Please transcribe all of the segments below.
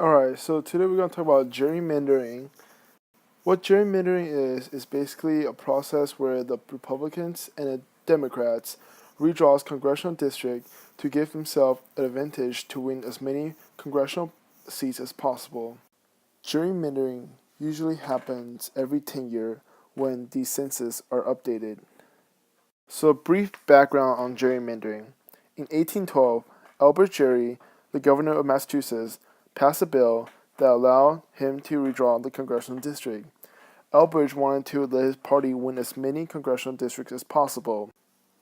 Alright, so today we're going to talk about gerrymandering. What gerrymandering is basically a process where the Republicans and the Democrats redraws congressional district to give themselves an advantage to win as many congressional seats as possible. Gerrymandering usually happens every 10 years when these census are updated. So a brief background on gerrymandering. In 1812, Albert Gerry, the governor of Massachusetts, passed a bill that allowed him to redraw the congressional district. Albert wanted to let his party win as many congressional districts as possible.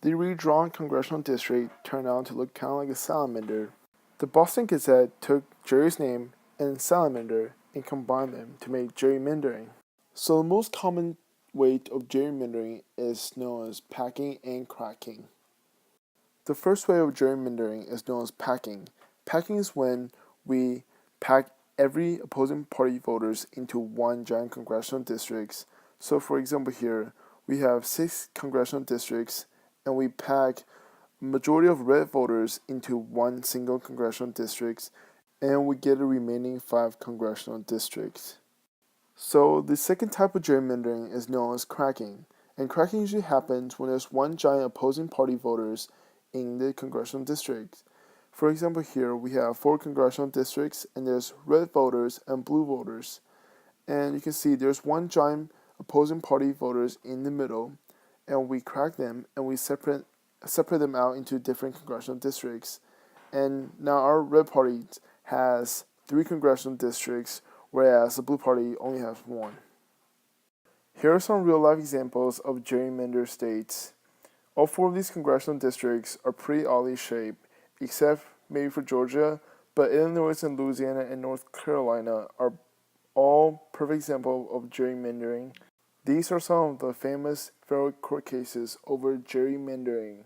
The redrawn congressional district turned out to look kind of like a salamander. The Boston Gazette took Gerry's name and salamander and combined them to make gerrymandering. So the most common way of gerrymandering is known as packing and cracking. The first way of gerrymandering is known as packing. Packing is when we pack every opposing party voters into one giant congressional districts. So for example here, we have 6 congressional districts and we pack majority of red voters into one single congressional district and we get the remaining 5 congressional districts. So the second type of gerrymandering is known as cracking. And cracking usually happens when there's one giant opposing party voters in the congressional district. For example here we have 4 congressional districts and there's red voters and blue voters. And you can see there's one giant opposing party voters in the middle and we crack them and we separate them out into different congressional districts. And now our red party has 3 congressional districts whereas the blue party only has 1. Here are some real-life examples of gerrymander states. All 4 of these congressional districts are pretty oddly shaped, except maybe for Georgia, but Illinois and Louisiana and North Carolina are all perfect examples of gerrymandering. These are some of the famous federal court cases over gerrymandering.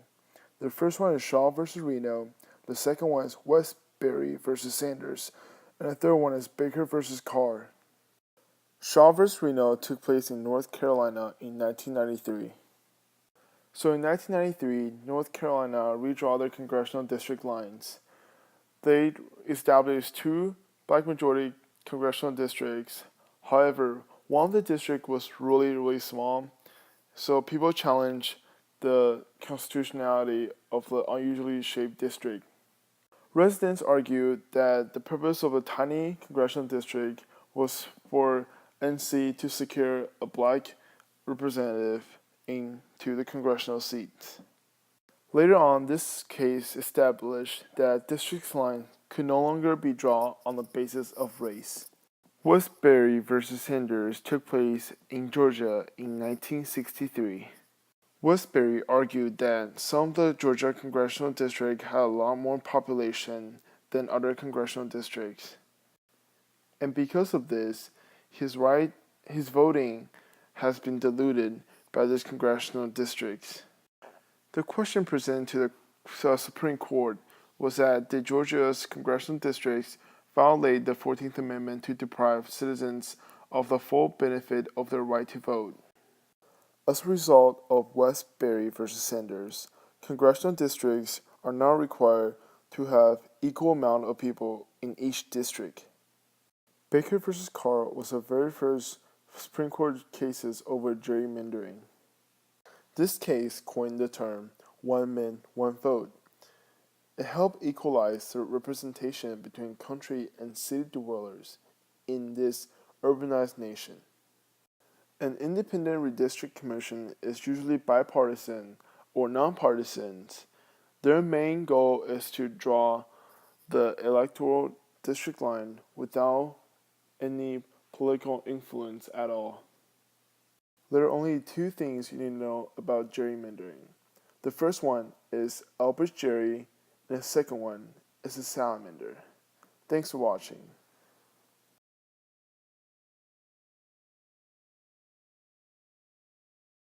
The first one is Shaw versus Reno, the second one is Westbury versus Sanders, and the third one is Baker versus Carr. Shaw versus Reno took place in North Carolina in 1993. So in 1993, North Carolina redraw their congressional district lines. They established 2 black majority congressional districts. However, one of the districts was really small, so people challenged the constitutionality of the unusually shaped district. Residents argued that the purpose of a tiny congressional district was for NC to secure a black representative into the congressional seat. Later on, this case established that district lines could no longer be drawn on the basis of race. Westbury versus Sanders took place in Georgia in 1963. Westbury argued that some of the Georgia congressional district had a lot more population than other congressional districts. And because of this, his voting has been diluted by these congressional districts. The question presented to the Supreme Court was that did Georgia's congressional districts violate the 14th Amendment to deprive citizens of the full benefit of their right to vote? As a result of Westbury versus Sanders, congressional districts are now required to have equal amount of people in each district. Baker versus Carr was the very first Supreme Court cases over gerrymandering. This case coined the term "one man, one vote." It helped equalize the representation between country and city dwellers in this urbanized nation. An independent redistricting commission is usually bipartisan or nonpartisan. Their main goal is to draw the electoral district line without any political influence at all. There are only 2 things you need to know about gerrymandering. The first one is Albert Gerry, and the second one is a salamander. Thanks for watching.